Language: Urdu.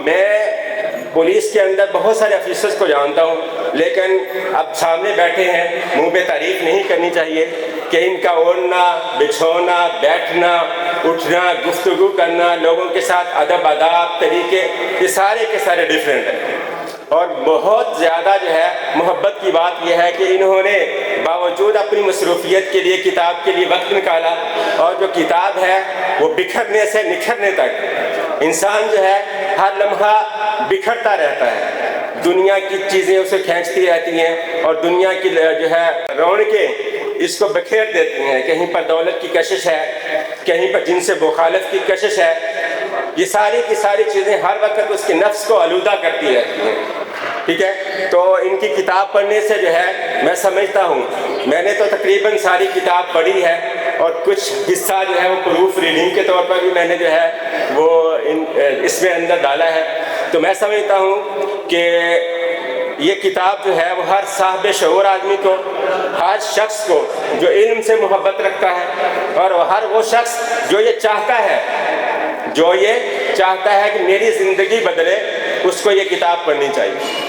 میں پولیس کے اندر بہت سارے آفیسرز کو جانتا ہوں، لیکن اب سامنے بیٹھے ہیں، منہ پہ تعریف نہیں کرنی چاہیے کہ ان کا اوڑھنا، بچھونا، بیٹھنا، اٹھنا، گفتگو کرنا، لوگوں کے ساتھ ادب آداب، طریقے، یہ سارے کے سارے ڈیفرنٹ ہیں۔ اور بہت زیادہ جو ہے محبت کی بات یہ ہے کہ انہوں نے باوجود اپنی مصروفیت کے لیے کتاب کے لیے وقت نکالا، اور جو کتاب ہے وہ بکھرنے سے نکھرنے تک انسان جو ہے ہر لمحہ بکھرتا رہتا ہے، دنیا کی چیزیں اسے کھینچتی رہتی ہیں اور دنیا کی جو ہے رونقیں اس کو بکھیر دیتی ہیں، کہیں پر دولت کی کشش ہے، کہیں پر جن سے مخالف کی کشش ہے، یہ ساری کی ساری چیزیں ہر وقت اس کے نفس کو آلودہ کرتی رہتی ہیں، ٹھیک ہے۔ تو ان کی کتاب پڑھنے سے جو ہے میں سمجھتا ہوں، میں نے تو تقریباً ساری کتاب پڑھی ہے اور کچھ حصہ جو ہے وہ پروف ریڈنگ کے طور پر بھی میں نے جو ہے وہ اس میں اندر ڈالا ہے، تو میں سمجھتا ہوں کہ یہ کتاب جو ہے وہ ہر صاحب شعور آدمی کو، ہر شخص کو جو علم سے محبت رکھتا ہے، اور ہر وہ شخص جو یہ چاہتا ہے کہ میری زندگی بدلے، اس کو یہ کتاب پڑھنی چاہیے۔